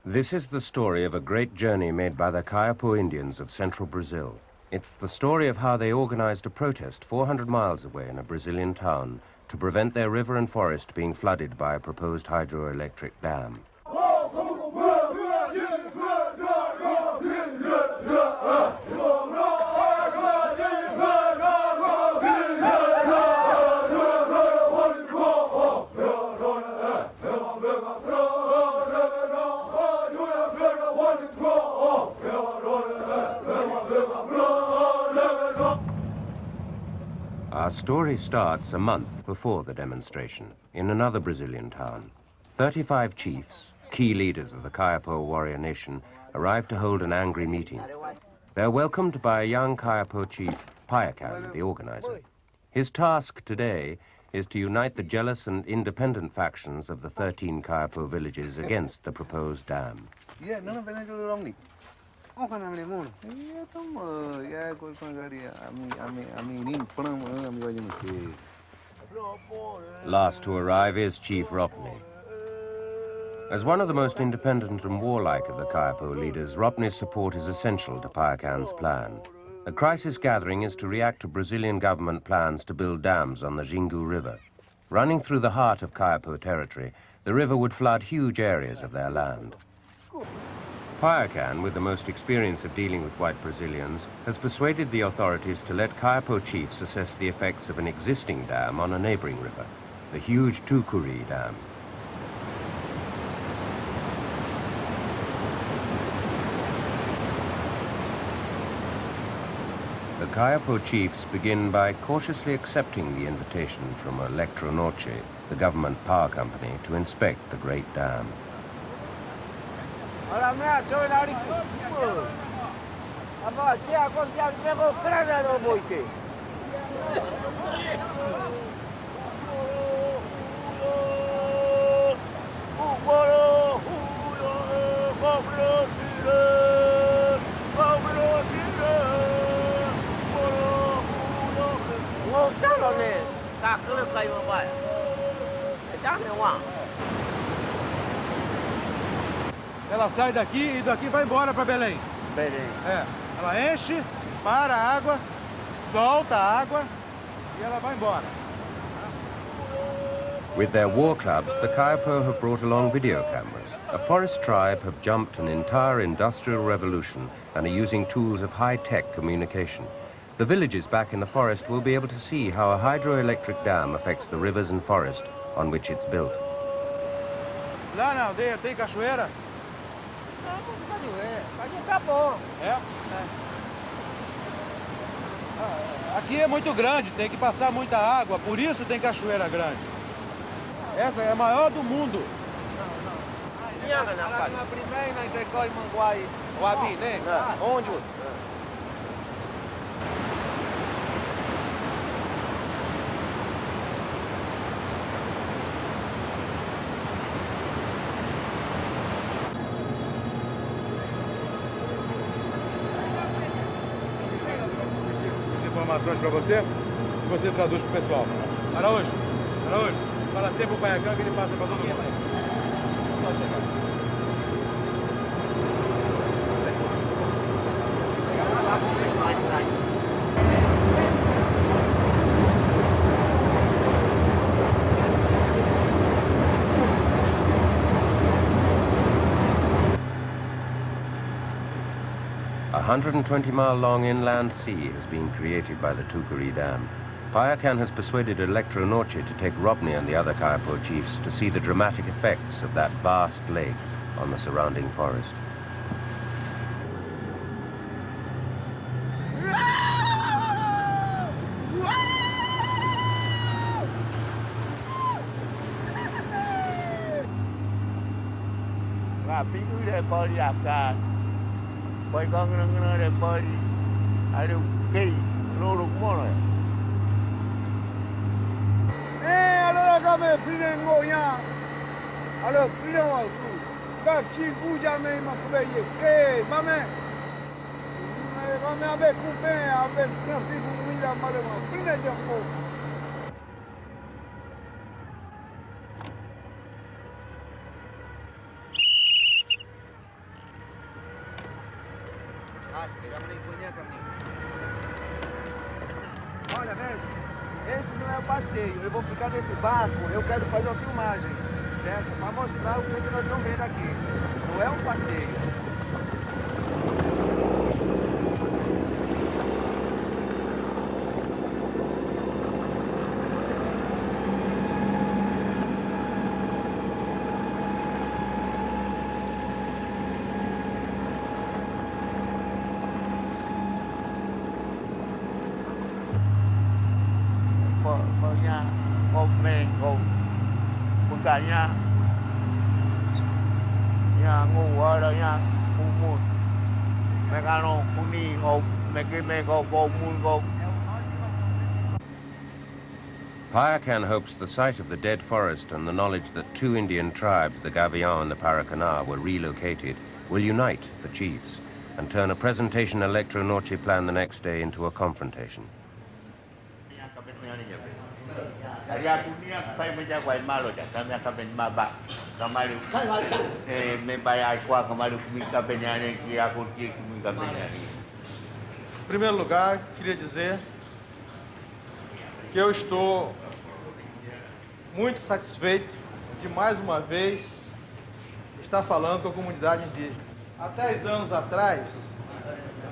This is the story of a great journey made by the Kaiapo Indians of central Brazil. It's the story of how they organized a protest 400 miles away in a Brazilian town to prevent their river and forest being flooded by a proposed hydroelectric dam. Our story starts a month before the demonstration in another Brazilian town. 35 chiefs, key leaders of the Kaiapo warrior nation, arrive to hold an angry meeting. They're welcomed by a young Kaiapo chief, Payakan, the organizer. His task today is to unite the jealous and independent factions of the 13 Kaiapo villages against the proposed dam. Last to arrive is Chief Ropney. As one of the most independent and warlike of the Kaiapo leaders, Ropney's support is essential to Payakan's plan. The crisis gathering is to react to Brazilian government plans to build dams on the Xingu River. Running through the heart of Kaiapo territory, the river would flood huge areas of their land. Payakan, with the most experience of dealing with white Brazilians, has persuaded the authorities to let Kaiapo chiefs assess the effects of an existing dam on a neighboring river, the huge Tucuri Dam. The Kaiapo chiefs begin by cautiously accepting the invitation from Eletronorte, the government power company, to inspect the great dam. Ela sai daqui e daqui vai embora para Belém. Belém. É, ela enche, para a água, solta a água e ela vai embora. With their war clubs, the Kaiapo have brought along video cameras. A forest tribe have jumped an entire industrial revolution and are using tools of high-tech communication. The villages back in the forest will be able to see how a hydroelectric dam affects the rivers and forest on which it's built. Lá na aldeia tem cachoeira? É? Aqui é muito grande, tem que passar muita água, por isso tem cachoeira grande. Essa é a maior do mundo. Informações para você, que você traduz para o pessoal. Araújo, fala sempre o Payakan que ele passa para todo mundo. É só chegar. 120-mile-long inland sea has been created by the Tucuri Dam. Payakan has persuaded Eletronorte to take Ropney and the other Kaiapo chiefs to see the dramatic effects of that vast lake on the surrounding forest. Olha, mestre, esse não é o passeio. Eu vou ficar nesse barco, eu quero fazer uma filmagem, certo? Para mostrar o que nós estamos vendo aqui. Não é um passeio. Payakan hopes the sight of the dead forest and the knowledge that two Indian tribes, the Gavian and the Paracana, were relocated, will unite the chiefs and turn a presentation electro-Norche plan the next day into a confrontation. Em primeiro lugar, queria dizer que eu estou muito satisfeito de mais uma vez estar falando com a comunidade indígena. Há 10 anos atrás,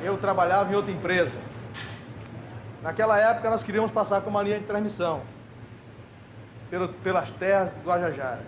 eu trabalhava em outra empresa. Naquela época, nós queríamos passar com uma linha de transmissão pelas terras do Guajajara.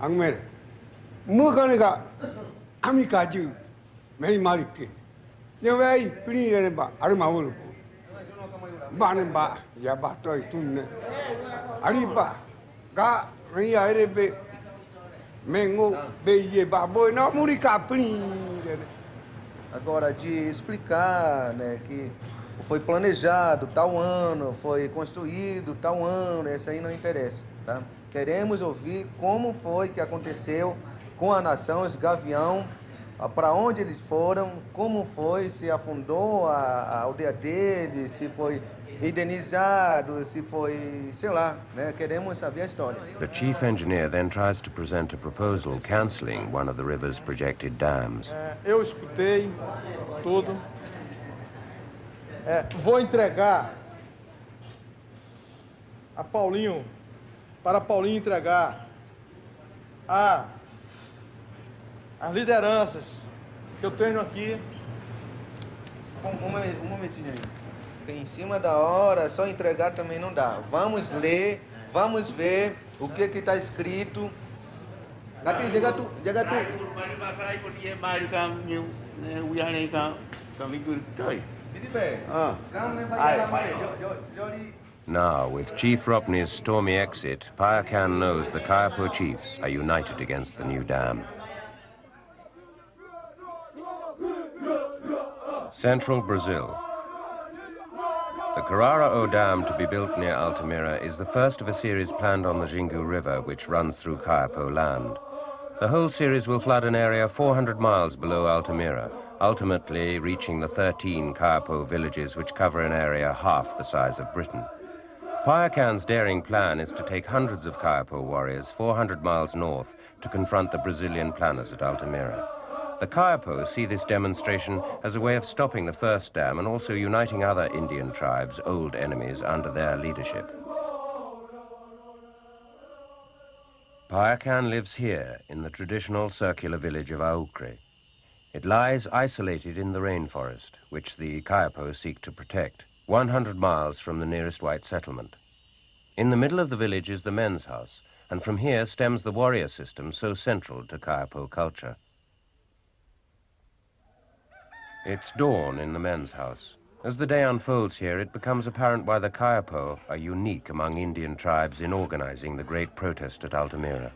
Altamira, Mukanega, Amicaju, May Maliki. You may free and Arimawulu. Banamba, Yabatoi Tune. Ariba, Ga, Riabe, Mengo, Beye Baboy, não Murica, Agora, de explicar, né, que foi planejado tal ano, foi construído tal ano, esse aí não interessa, tá? Queremos ouvir como foi que aconteceu com a nação, os Gavião, para onde eles foram, como foi, se afundou a aldeia deles, se foi indenizado, se foi, sei lá, né? Queremos saber a história. The chief engineer then tries to present a proposal cancelling one of the river's projected dams. Eu escutei tudo. Vou entregar a Paulinho, para Paulinho entregar as lideranças que eu tenho aqui. Um momentinho aí. Porque em cima da hora, só entregar também não dá. Vamos ler, vamos ver o que está escrito. Diga tu. Now, with Chief Ropney's stormy exit, Payakan knows the Kaiapo chiefs are united against the new dam. Central Brazil. The Kaiapo Dam, to be built near Altamira, is the first of a series planned on the Xingu River, which runs through Kaiapo land. The whole series will flood an area 400 miles below Altamira, ultimately reaching the 13 Kaiapo villages, which cover an area half the size of Britain. Payakan's daring plan is to take hundreds of Kaiapo warriors 400 miles north to confront the Brazilian planners at Altamira. The Kaiapo see this demonstration as a way of stopping the first dam and also uniting other Indian tribes, old enemies, under their leadership. Payakan lives here in the traditional circular village of Aukre. It lies isolated in the rainforest, which the Kaiapo seek to protect, 100 miles from the nearest white settlement. In the middle of the village is the men's house, and from here stems the warrior system so central to Kaiapo culture. It's dawn in the men's house. As the day unfolds here, it becomes apparent why the Kaiapo are unique among Indian tribes in organizing the great protest at Altamira.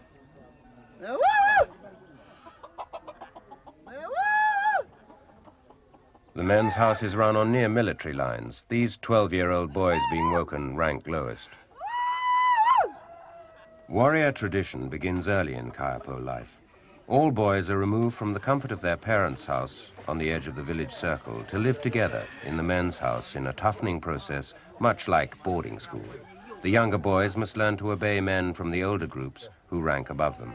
The men's house is run on near military lines, these 12-year-old boys being woken rank lowest. Warrior tradition begins early in Kaiapo life. All boys are removed from the comfort of their parents' house on the edge of the village circle to live together in the men's house in a toughening process, much like boarding school. The younger boys must learn to obey men from the older groups who rank above them.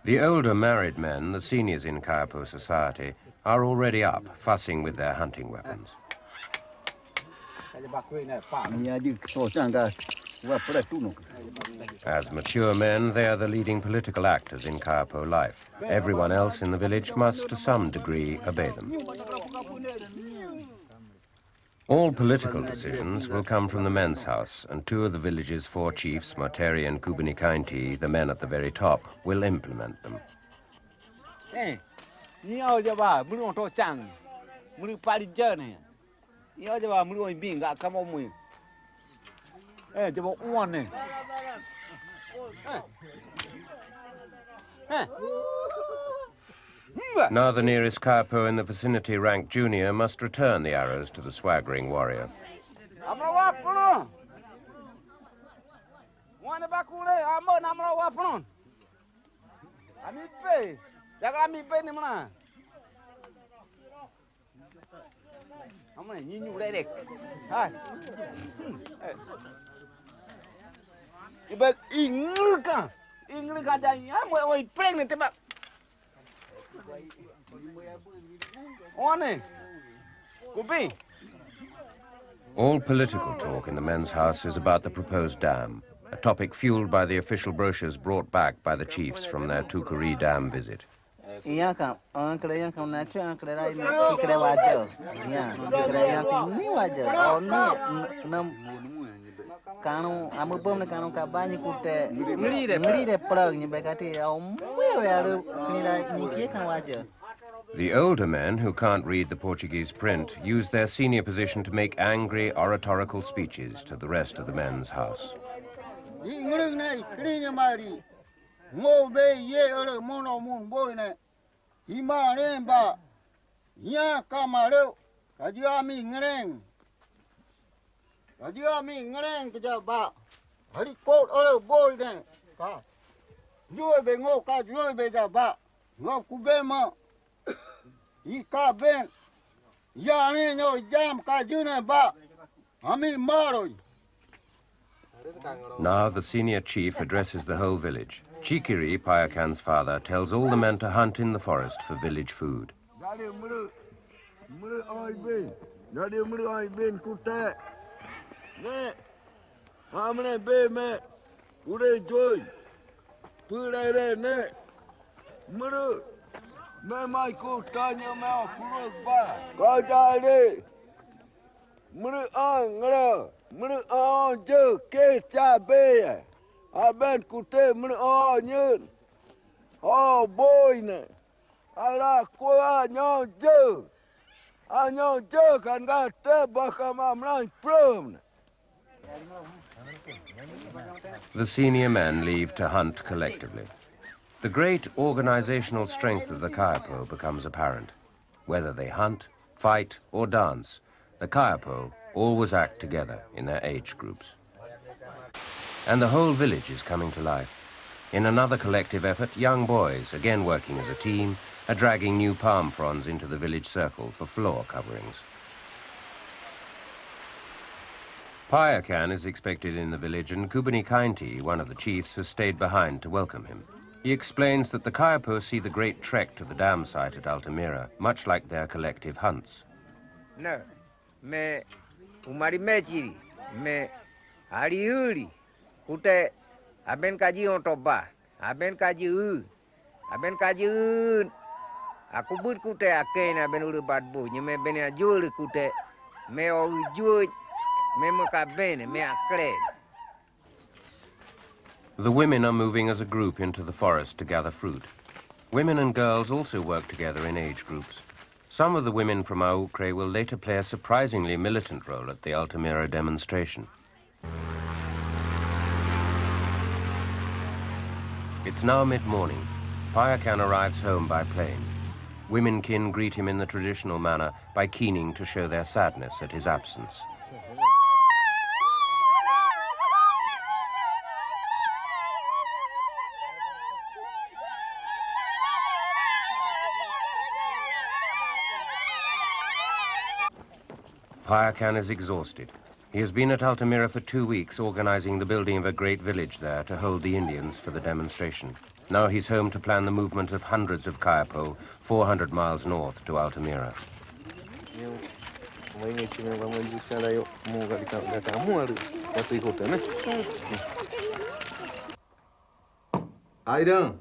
The older married men, the seniors in Kaiapo society, are already up, fussing with their hunting weapons. As mature men, they are the leading political actors in Kaiapo life. Everyone else in the village must, to some degree, obey them. All political decisions will come from the men's house, and two of the village's 4 chiefs, Moteri and Kubanikainti, the men at the very top, will implement them. Now the nearest Kaiapo in the vicinity, ranked junior, must return the arrows to the swaggering warrior. All political talk in the men's house is about the proposed dam, a topic fueled by the official brochures brought back by the chiefs from their Tukuri Dam visit. The older men, who can't read the Portuguese print, use their senior position to make angry oratorical speeches to the rest of the men's house. Now the senior chief addresses the whole village. Chikiri, Payakan's father, tells all the men to hunt in the forest for village food. The senior men leave to hunt collectively. The great organizational strength of the Kaiapo becomes apparent. Whether they hunt, fight, or dance, the Kaiapo always act together in their age groups. And the whole village is coming to life. In another collective effort, young boys, again working as a team, are dragging new palm fronds into the village circle for floor coverings. Payakan is expected in the village, and Kubani Kainti, one of the chiefs, has stayed behind to welcome him. He explains that the Kaiapo see the great trek to the dam site at Altamira, much like their collective hunts. No, me umari mechiri, me ariuri, kute aben kaji ontoba, aben kaji aku but kute aken aben uru badbu, nyeme bene ajuri kute me ojuj, me makabene, me akre. The women are moving as a group into the forest to gather fruit. Women and girls also work together in age groups. Some of the women from Aukre will later play a surprisingly militant role at the Altamira demonstration. It's now mid-morning. Payakan arrives home by plane. Womenkin greet him in the traditional manner by keening to show their sadness at his absence. Payakan is exhausted. He has been at Altamira for 2 weeks, organizing the building of a great village there to hold the Indians for the demonstration. Now he's home to plan the movement of hundreds of Kaiapo 400 miles north to Altamira. Aidan.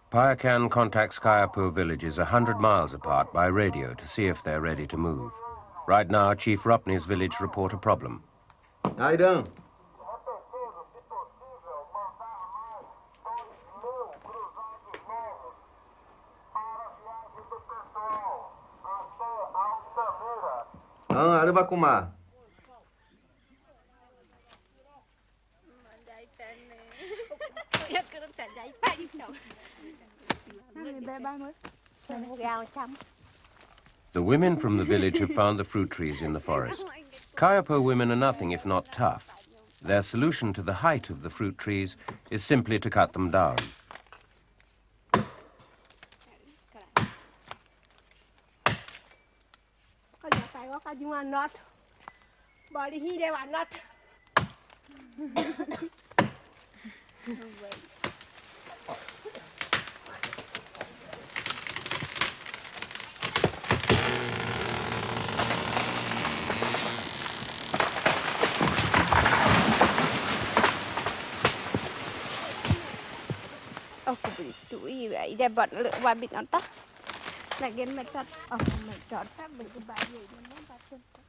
Payakan contacts Kaiapo villages 100 miles apart by radio to see if they're ready to move. Right now, Chief Ropney's village report a problem. Aidan. Ada Bakumar. The women from the village have found the fruit trees in the forest. Kaiapo women are nothing if not tough. Their solution to the height of the fruit trees is simply to cut them down.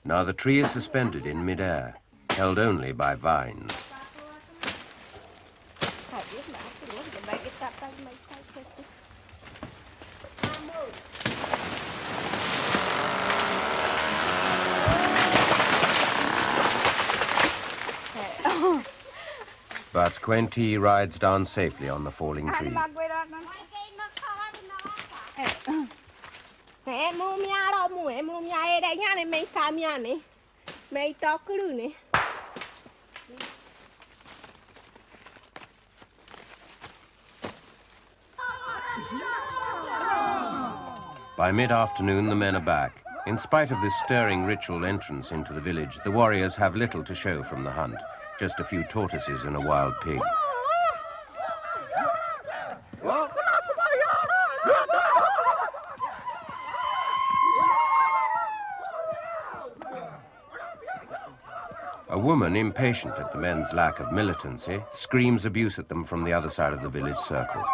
Now the tree is suspended in mid-air, held only by vines. But Quenti rides down safely on the falling tree. By mid-afternoon, the men are back. In spite of this stirring ritual entrance into the village, the warriors have little to show from the hunt. Just a few tortoises and a wild pig. A woman, impatient at the men's lack of militancy, screams abuse at them from the other side of the village circle.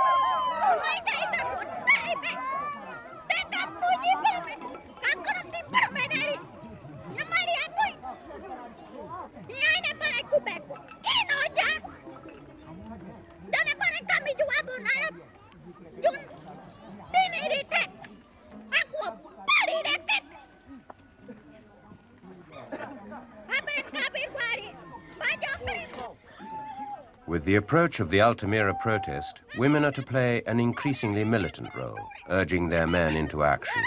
With the approach of the Altamira protest, women are to play an increasingly militant role, urging their men into action.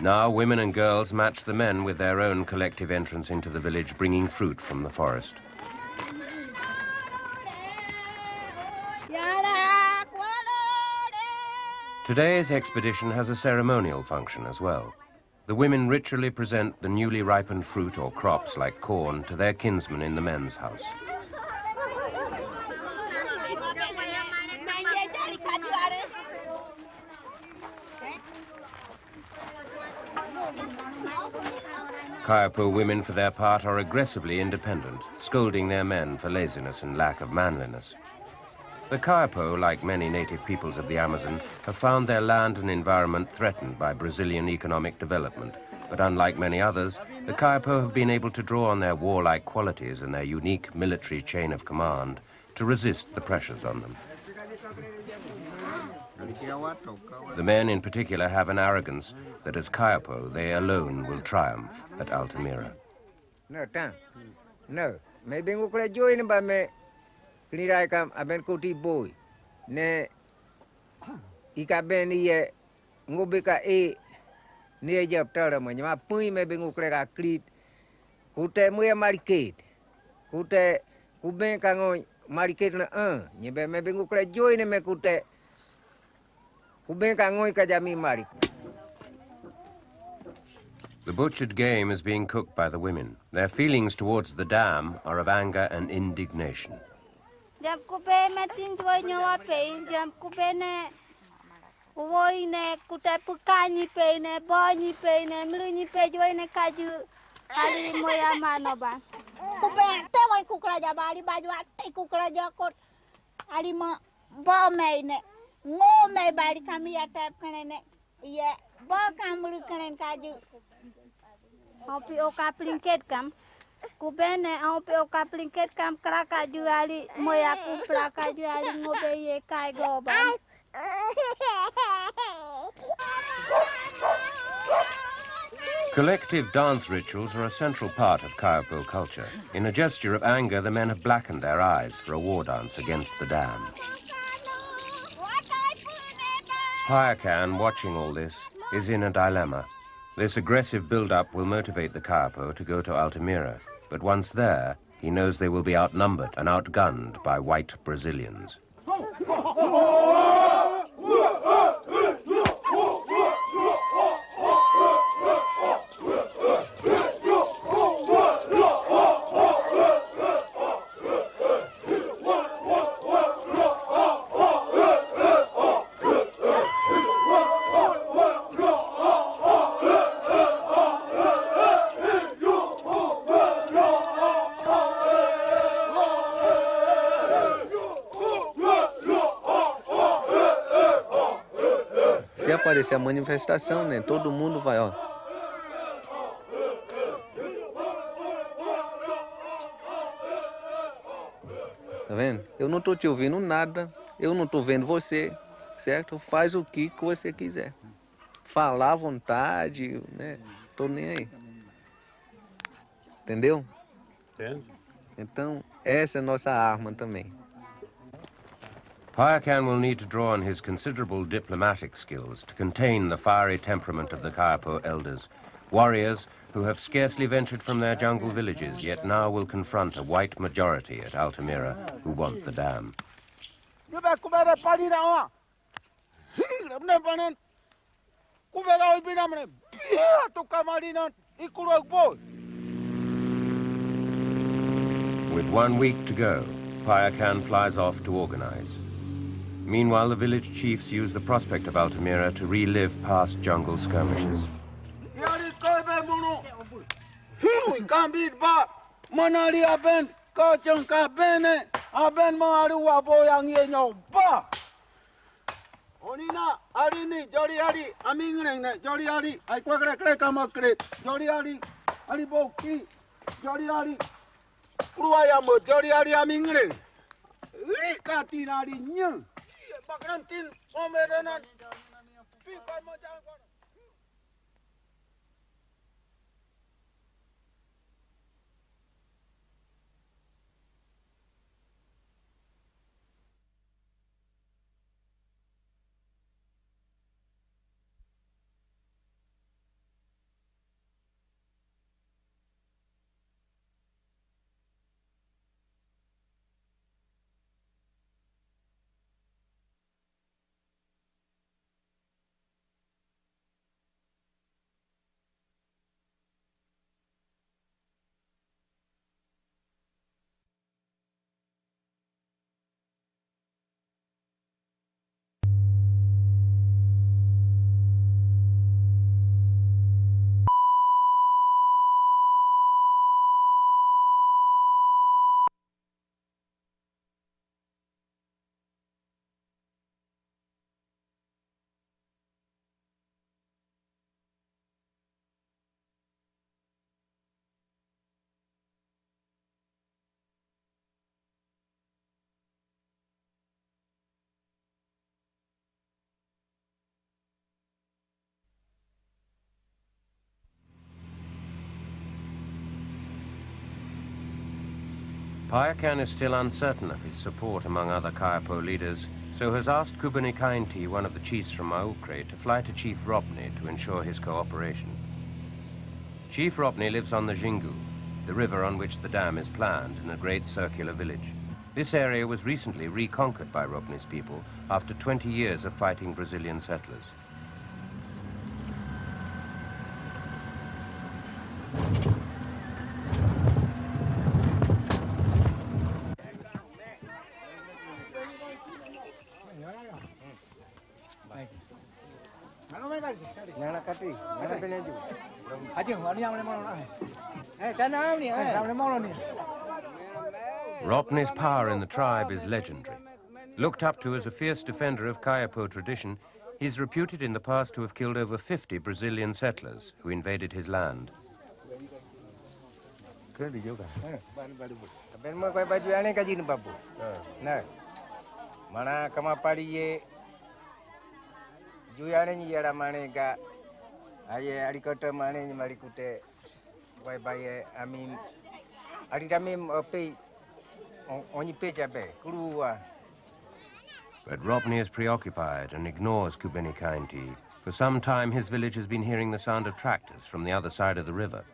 Now women and girls match the men with their own collective entrance into the village, bringing fruit from the forest. Today's expedition has a ceremonial function as well. The women ritually present the newly ripened fruit or crops like corn to their kinsmen in the men's house. Kaiapo women, for their part, are aggressively independent, scolding their men for laziness and lack of manliness. The Kaiapo, like many native peoples of the Amazon, have found their land and environment threatened by Brazilian economic development. But unlike many others, the Kaiapo have been able to draw on their warlike qualities and their unique military chain of command to resist the pressures on them. The men in particular have an arrogance that as Kaiapo, they alone will triumph at Altamira. No, maybe we could join by me. Clear come, I've been cootie boy. Ne, Ika ben ye, Ngobika e, near job term when you are pui maybe Ukra cleat, Kute Muya maricate, Kute, Kubenkango maricate, you be maybe Ukra join a mekute, Kubenkango Kajami Mari. The butchered game is being cooked by the women. Their feelings towards the dam are of anger and indignation. Jam kupe metin joy nyawa pe, jam kupe ne, woi ne, kutai pukani pe ne, bani pe ne, mruni pe joy ne kaju, ali moya manoba. Kupe te woi kukra jabari baju ate kukra jakot, ali ma ba me ne, ngo me bari kami ya tap kene ne, ye ba kamru kene kaju. Hopi o kaplinket kam. Kubene au pe o kaplinket kam kraka juali moya ku kraka juali ngobe ye kai goba. Collective dance rituals are a central part of Kaiapo culture. In a gesture of anger, the men have blackened their eyes for a war dance against the dam. Payakan, watching all this, is in a dilemma. This aggressive build-up will motivate the Kaiapo to go to Altamira, but once there, he knows they will be outnumbered and outgunned by white Brazilians. Se aparecer a manifestação, né, todo mundo vai, ó. Tá vendo? Eu não tô te ouvindo nada, eu não tô vendo você, certo? Faz o que você quiser. Falar à vontade, né? Tô nem aí. Entendeu? Entendo. Então, essa é a nossa arma também. Payakan will need to draw on his considerable diplomatic skills to contain the fiery temperament of the Kaiapo elders, warriors who have scarcely ventured from their jungle villages, yet now will confront a white majority at Altamira who want the dam. With 1 week to go, Payakan flies off to organize. Meanwhile, the village chiefs use the prospect of Altamira to relive past jungle skirmishes. Payakan is still uncertain of his support among other Kaiapo leaders, so has asked Kubani-Kainti, one of the chiefs from Maukre, to fly to Chief Ropni to ensure his cooperation. Chief Ropni lives on the Jingu, the river on which the dam is planned, in a great circular village. This area was recently reconquered by Ropni's people after 20 years of fighting Brazilian settlers. Ropni's power in the tribe is legendary. Looked up to as a fierce defender of Kaiapo tradition, he's reputed in the past to have killed over 50 Brazilian settlers who invaded his land. But Ropni is preoccupied and ignores Kubani-Kainti. For some time, his village has been hearing the sound of tractors from the other side of the river.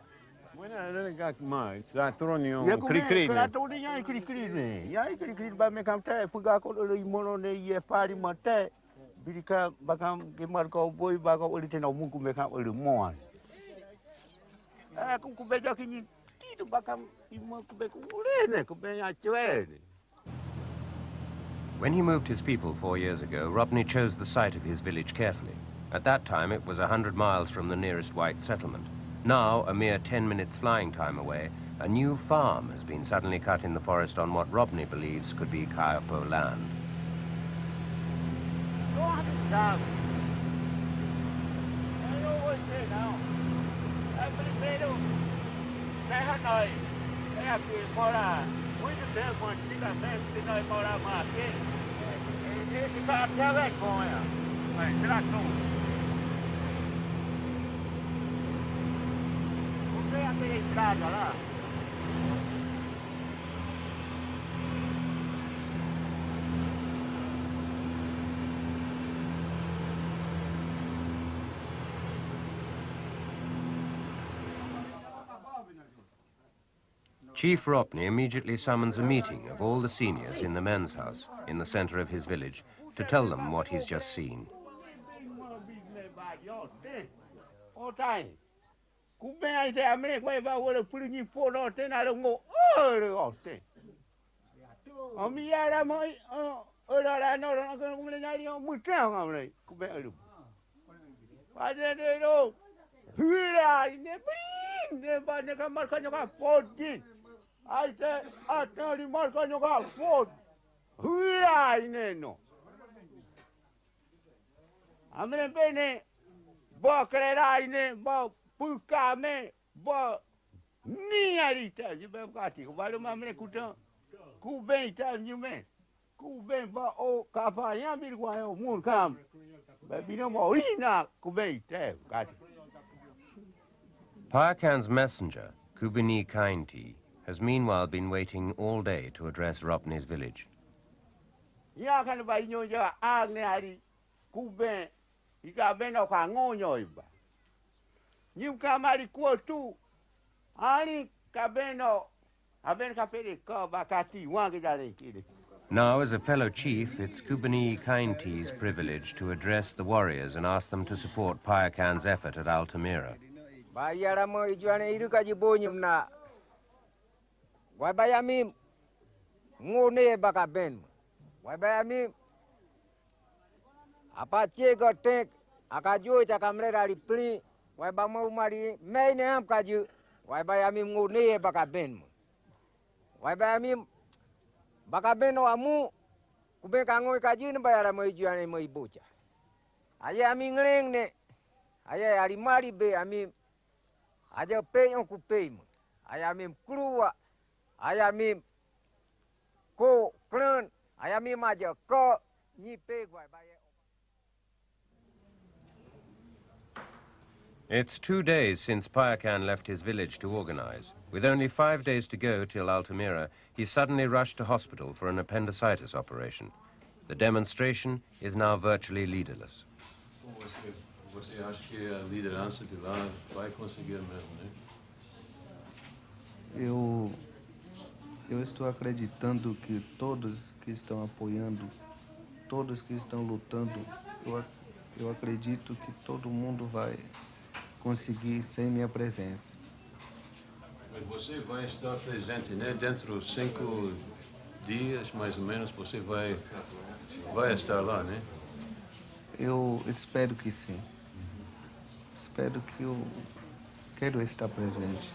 When he moved his people 4 years ago, Ropni chose the site of his village carefully. At that time, it was 100 miles from the nearest white settlement. Now, a mere 10 minutes flying time away, a new farm has been suddenly cut in the forest on what Ropni believes could be Kaiapo land. Chief Ropni immediately summons a meeting of all the seniors in the men's house in the center of his village to tell them what he's just seen. Payakan's messenger, Kubani-Kainti, has meanwhile been waiting all day to address Ropni's village. Now, as a fellow chief, it's Kubani-Kainti's privilege to address the warriors and ask them to support Payakan's effort at Altamira. It's 2 days since Payakan left his village to organize. With only 5 days to go till Altamira, he suddenly rushed to hospital for an appendicitis operation. The demonstration is now virtually leaderless. Você acha que a liderança de lá vai conseguir mesmo, né? Eu estou acreditando que todos que estão apoiando, todos que estão lutando, eu acredito que todo mundo vai conseguir sem minha presença. Mas você vai estar presente, né? Dentro de 5 dias, mais ou menos, você vai estar lá, né? Eu espero que sim. Espero que eu quero estar presente.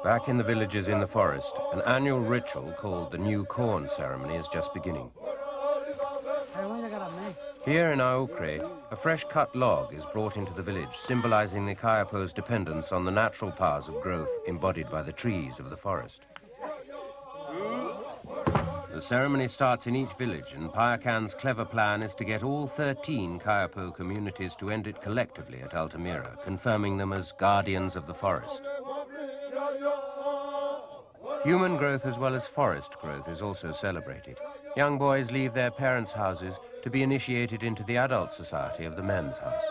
Back in the villages in the forest, an annual ritual called the New Corn Ceremony is just beginning. Here in Aukre, a fresh-cut log is brought into the village, symbolizing the Kayapo's dependence on the natural powers of growth embodied by the trees of the forest. The ceremony starts in each village, and Payakan's clever plan is to get all 13 Kayapo communities to end it collectively at Altamira, confirming them as guardians of the forest. Human growth as well as forest growth is also celebrated. Young boys leave their parents' houses to be initiated into the adult society of the men's house.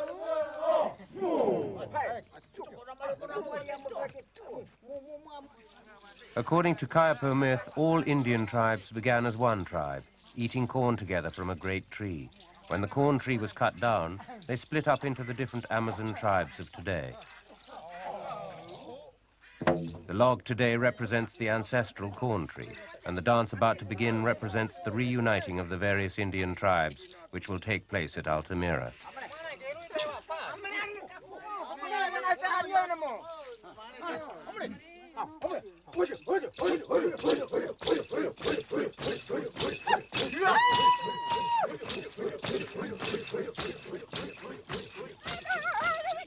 According to Kaiapo myth, all Indian tribes began as one tribe, eating corn together from a great tree. When the corn tree was cut down, they split up into the different Amazon tribes of today. The log today represents the ancestral corn tree, and the dance about to begin represents the reuniting of the various Indian tribes, which will take place at Altamira.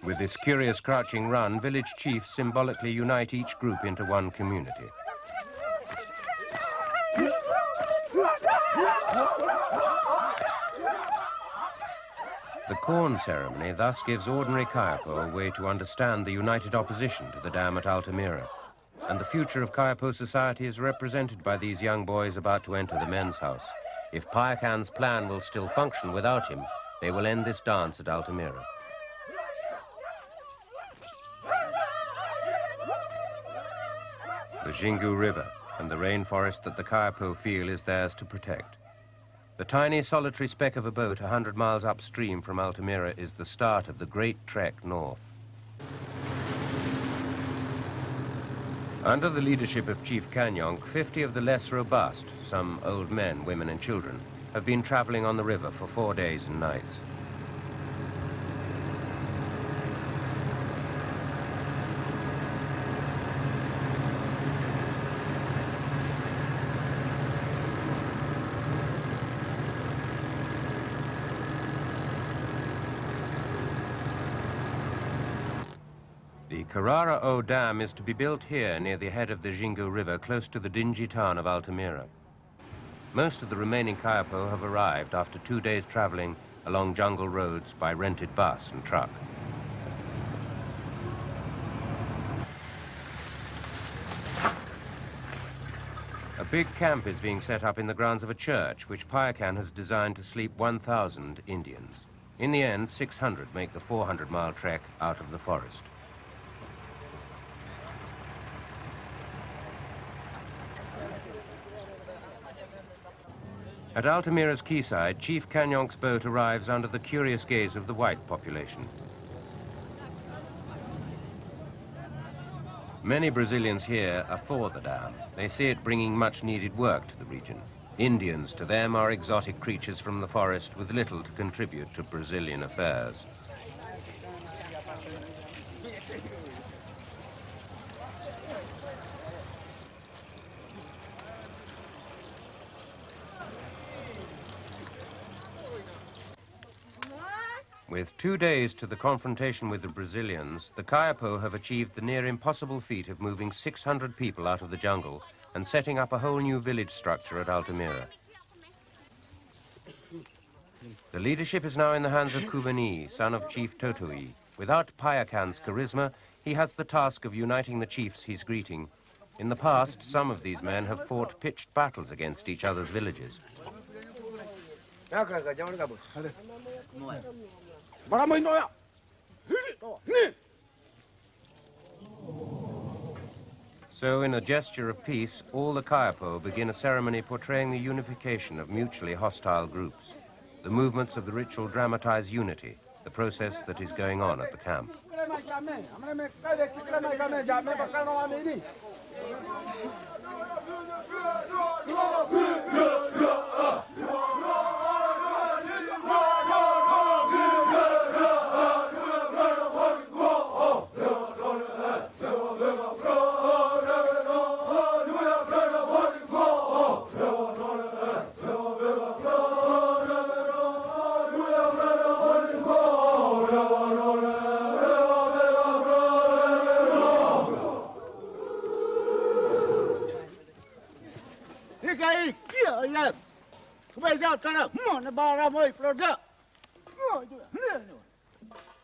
With this curious crouching run, village chiefs symbolically unite each group into one community. The corn ceremony thus gives ordinary Kaiapo a way to understand the united opposition to the dam at Altamira. And the future of Kaiapo society is represented by these young boys about to enter the men's house. If Payakan's plan will still function without him, they will end this dance at Altamira. The Xingu River and the rainforest that the Kaiapo feel is theirs to protect. The tiny solitary speck of a boat 100 miles upstream from Altamira is the start of the great trek north. Under the leadership of Chief Kanyonk, 50 of the less robust, some old men, women and children, have been traveling on the river for 4 days and nights. The Karara-O Dam is to be built here near the head of the Xingu River, close to the dingy town of Altamira. Most of the remaining Kaiapo have arrived after 2 days traveling along jungle roads by rented bus and truck. A big camp is being set up in the grounds of a church, which Payakan has designed to sleep 1,000 Indians. In the end, 600 make the 400-mile trek out of the forest. At Altamira's quayside, Chief Kanyonk's boat arrives under the curious gaze of the white population. Many Brazilians here are for the dam. They see it bringing much-needed work to the region. Indians, to them, are exotic creatures from the forest with little to contribute to Brazilian affairs. With 2 days to the confrontation with the Brazilians, the Kaiapo have achieved the near impossible feat of moving 600 people out of the jungle and setting up a whole new village structure at Altamira. The leadership is now in the hands of Kubani, son of Chief Totui. Without Payakan's charisma, he has the task of uniting the chiefs he's greeting. In the past, some of these men have fought pitched battles against each other's villages. So, in a gesture of peace, all the Kaiapo begin a ceremony portraying the unification of mutually hostile groups. The movements of the ritual dramatize unity, the process that is going on at the camp.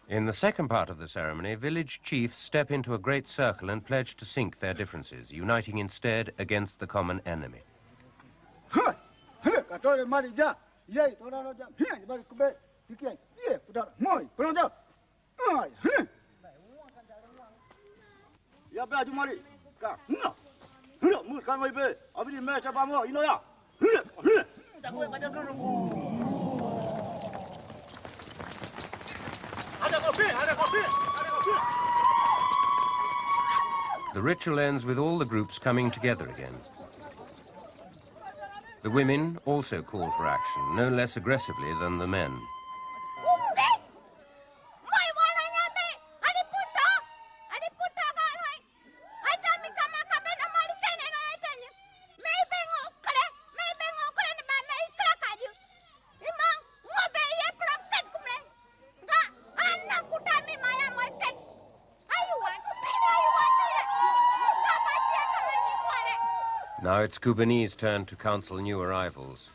In the second part of the ceremony, village chiefs step into a great circle and pledge to sink their differences, uniting instead against the common enemy. The ritual ends with all the groups coming together again. The women also call for action, no less aggressively than the men. Now it's Kubani's turn to counsel new arrivals.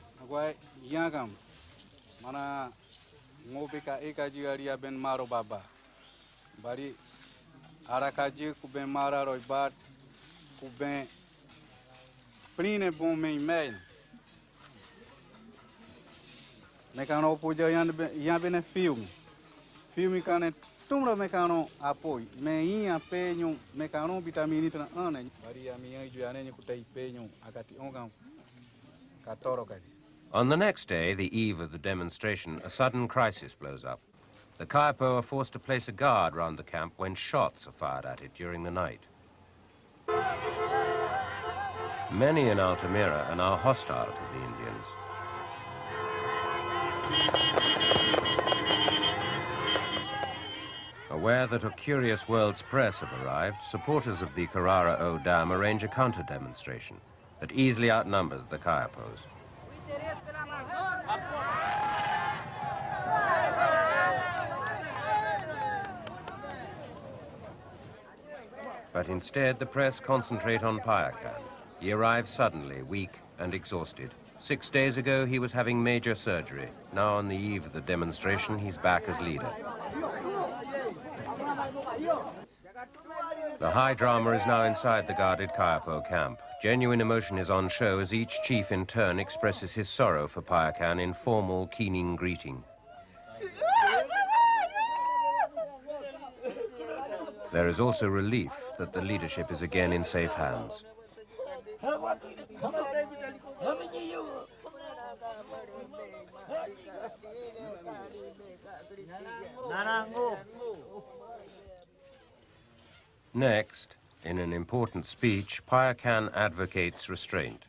Tumra mekano apoi meinha penho mekano vitaminitra ane varia minha juane kutai penho akati ongam katoro kadi. On the next day, the eve of the demonstration, a sudden crisis blows up. The Kaiapo are forced to place a guard round the camp when shots are fired at it during the night. Many in Altamira are now hostile to the Indians. Aware that a curious world's press have arrived, supporters of the Karara-O Dam arrange a counter-demonstration that easily outnumbers the Kayapos. But instead, the press concentrate on Payakan. He arrives suddenly, weak and exhausted. 6 days ago, he was having major surgery. Now, on the eve of the demonstration, he's back as leader. The high drama is now inside the guarded Kaiapo camp. Genuine emotion is on show as each chief in turn expresses his sorrow for Payakan in formal, keening greeting. There is also relief that the leadership is again in safe hands. Next, in an important speech, Payakan advocates restraint.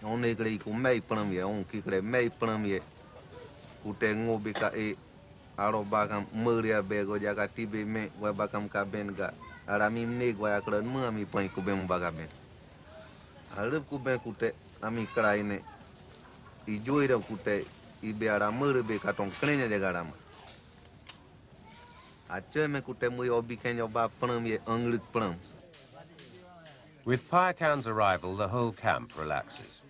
On negrei com mei pramie, on kikre mei pramie. Kute ngobi ka e arobakam muria bego jaga tibe me wabakam ka benga. Arami mne gwa akran mu ami pai kubem bagaben. Arab kuben kute ami kraine. I joira kute I be ara mure be katon krenya de garama. Ache me kute mu obi kenyo ba pramie anglik pram. With Payakan's arrival, the whole camp relaxes.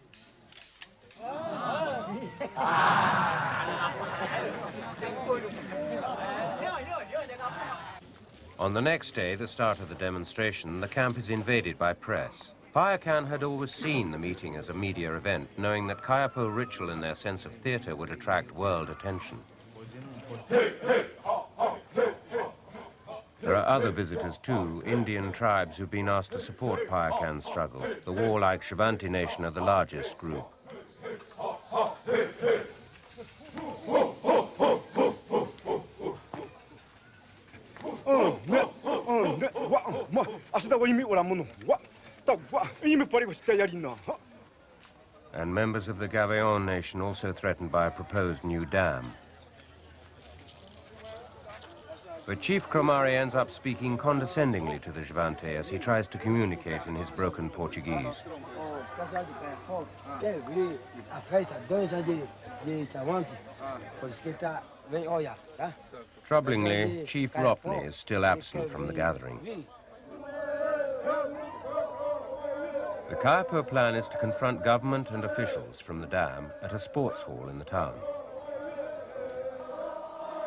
On the next day, the start of the demonstration, the camp is invaded by press. Payakan had always seen the meeting as a media event, knowing that Kaiapo ritual and their sense of theatre would attract world attention. There are other visitors too, Indian tribes who've been asked to support Payakan's struggle. The warlike Shivanti nation are the largest group. And members of the Gavayon nation also threatened by a proposed new dam. But Chief Kromari ends up speaking condescendingly to the Jivante as he tries to communicate in his broken Portuguese. Troublingly, Chief Ropney is still absent from the gathering. The Kaiapo plan is to confront government and officials from the dam at a sports hall in the town.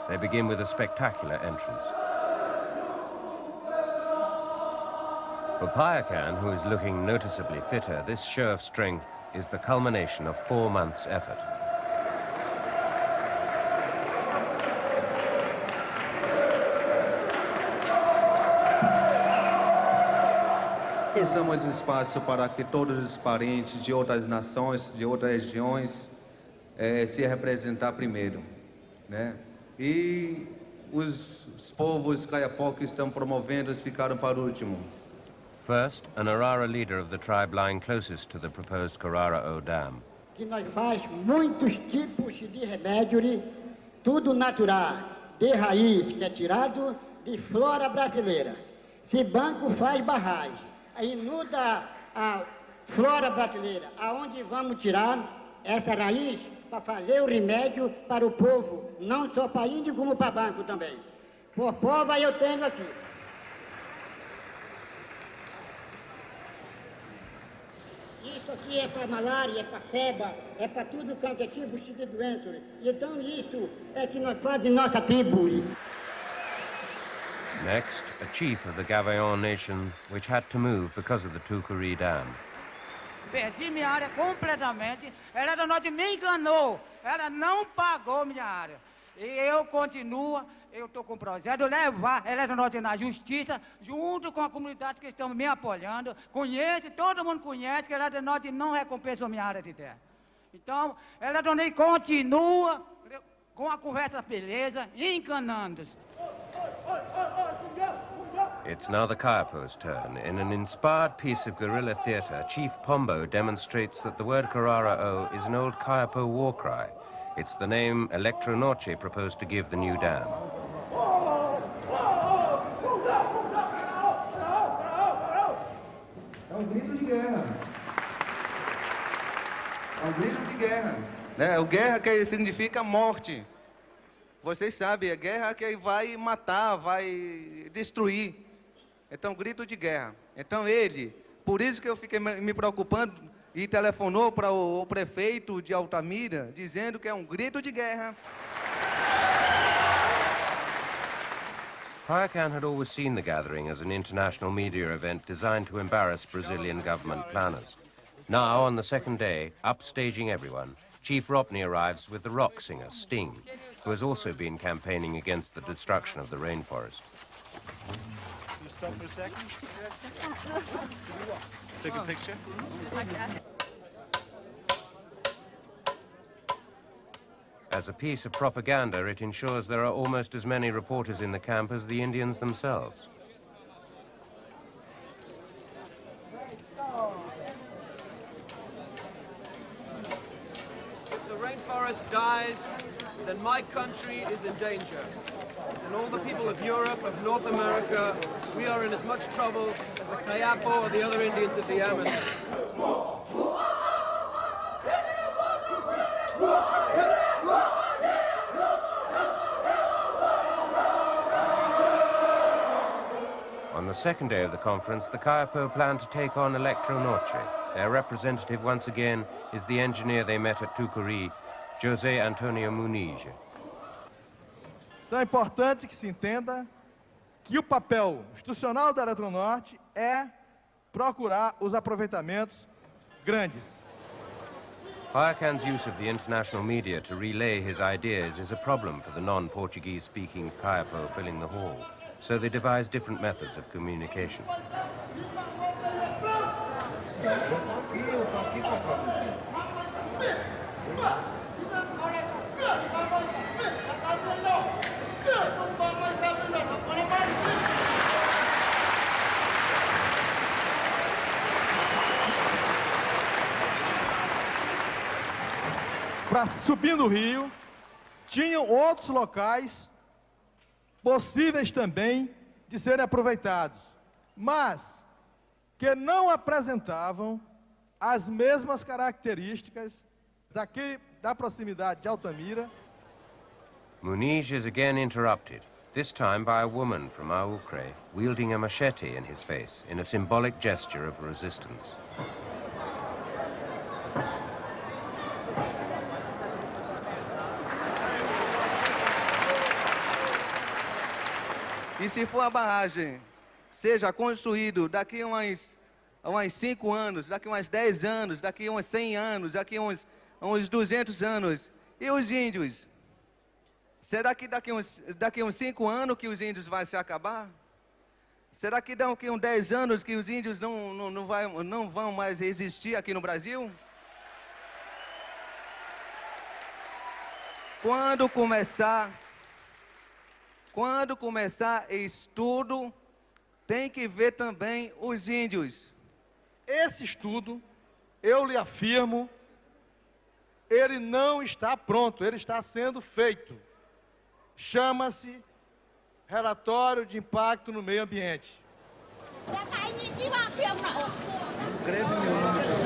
They begin with a spectacular entrance. For Payakan, who is looking noticeably fitter, this show of strength is the culmination of 4 months' effort. Pensamos espaço para que todos os parentes de outras nações, de outras regiões, se representar primeiro, né? E os povos Kaiapó que estão promovendo ficaram para o último. First, an Arara leader of the tribe lying closest to the proposed Karara-O Dam. Que nós faz muitos tipos de remédio, tudo natural, de raiz, que é tirado de flora brasileira. Se banco faz barragem, aí muda a flora brasileira, aonde vamos tirar essa raiz para fazer o remédio para o povo, não só para índio como para banco também. Por prova eu tenho aqui. Isso aqui é para malária, é para febre, é para tudo quanto é tipo de doença. Então isso é que nós fazemos em nossa tribo. Next, a chief of the Gavayon nation, which had to move because of the Tukuri Dam. Perdi minha área completamente. Ela me enganou. Ela não pagou minha área. E eu continuo, eu estou com o projeto de levar ela na justiça, junto com a comunidade que estão me apoiando. Conhece, todo mundo conhece que ela não recompensou minha área de terra. Então, ela continua com a conversa beleza, enganando-se. It's now the Kaiapo's turn. In an inspired piece of guerrilla theatre, Chief Pombo demonstrates that the word Karara-O is an old Kaiapo war cry. It's the name Electronorche proposed to give the new dam. É um grito de guerra. É um grito de guerra. É o guerra que significa morte. Vocês sabem, é guerra que vai matar, vai destruir. Então, grito de guerra. Então, ele, por isso que eu fiquei me preocupando e telefonou para o prefeito de Altamira, dizendo que é um grito de guerra. Payakan had always seen the gathering as an international media event designed to embarrass Brazilian government planners. Now, on the second day, upstaging everyone, Chief Ropney arrives with the rock singer, Sting, who has also been campaigning against the destruction of the rainforest. You stop for a second? Take a picture. As a piece of propaganda, it ensures there are almost as many reporters in the camp as the Indians themselves. forest dies, then my country is in danger. And all the people of Europe, of North America, we are in as much trouble as the Kaiapo or the other Indians of the Amazon. On the second day of the conference, the Kaiapo plan to take on Electronorche. Their representative, once again, is the engineer they met at Tucuruí, José Antonio Muniz. Então é importante que se entenda que o papel institucional da Eletronorte é procurar os aproveitamentos grandes. Payakan's use of the international media to relay his ideas is a problem for the non-Portuguese-speaking Kaiapo filling the hall, so they devise different methods of communication. Para subindo o rio, tinham outros locais possíveis também de serem aproveitados, mas que não apresentavam as mesmas características daqui da proximidade de Altamira. Muniz is again interrupted, this time by a woman from Aucre, wielding a machete in his face in a symbolic gesture of resistance. E se for a barragem seja construído daqui a uns 5 anos, daqui a uns 10 anos, daqui a uns 100 anos, daqui a uns 200 anos, e os índios? Será que daqui a uns 5 anos que os índios vão se acabar? Será que daqui a uns 10 anos que os índios não vão mais existir aqui no Brasil? Quando começar estudo, tem que ver também os índios. Esse estudo, eu lhe afirmo, ele não está pronto, ele está sendo feito. Chama-se Relatório de Impacto no Meio Ambiente. Escreve meu nome para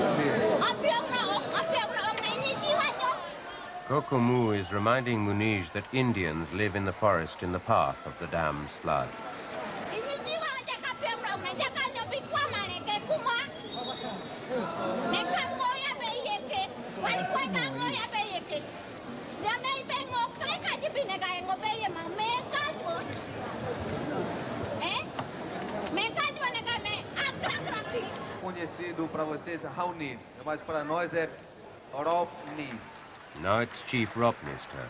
Kokomu is reminding Muniz that Indians live in the forest in the path of the dam's flood. Conhecido para vocês é Raoni, mas para nós é Ropni. Now it's Chief Ropni's turn.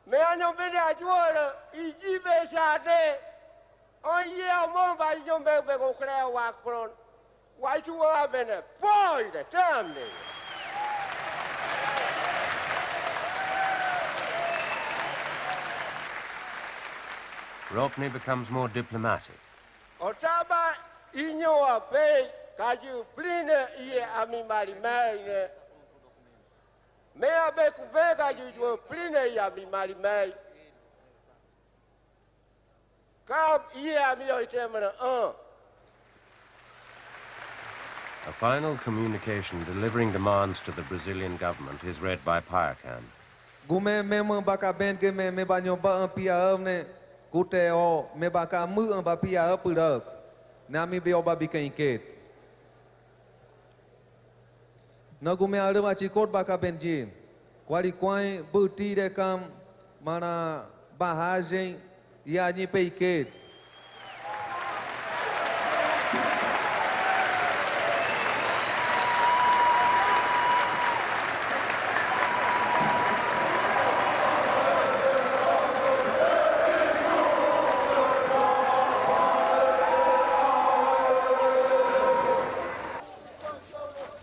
Me hanno bene a giuro I gibe shade on ye amon ba jombe be go kre wa kron wa ju wa bene boy the time Ropni becomes more diplomatic. Otaba inyo ape kaju pline ye ami mari mai me abe kuvega juju pline ya mi mari mai kam ye ami o itemana A final communication delivering demands to the Brazilian government is read by Payakan. Gume me baka ben ke me banyo ba pia ne kuteo me baka mu ba pia pudak na mi be oba bikenket. Na gume alwa chikot baka benji quali quai buti de cam mana barragem e ani peiket.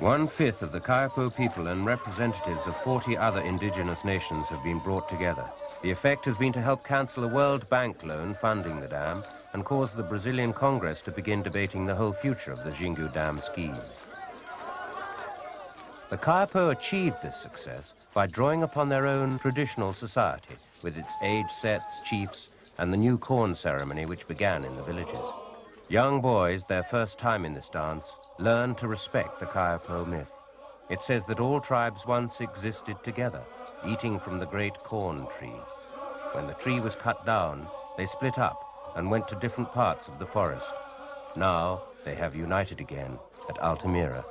1/5 of the Kaiapo people and representatives of 40 other indigenous nations have been brought together. The effect has been to help cancel a World Bank loan funding the dam and cause the Brazilian Congress to begin debating the whole future of the Xingu Dam scheme. The Kaiapo achieved this success by drawing upon their own traditional society, with its age sets, chiefs, and the new corn ceremony which began in the villages. Young boys, their first time in this dance, learn to respect the Kaiapo myth. It says that all tribes once existed together, eating from the great corn tree. When the tree was cut down, they split up and went to different parts of the forest. Now they have united again at Altamira.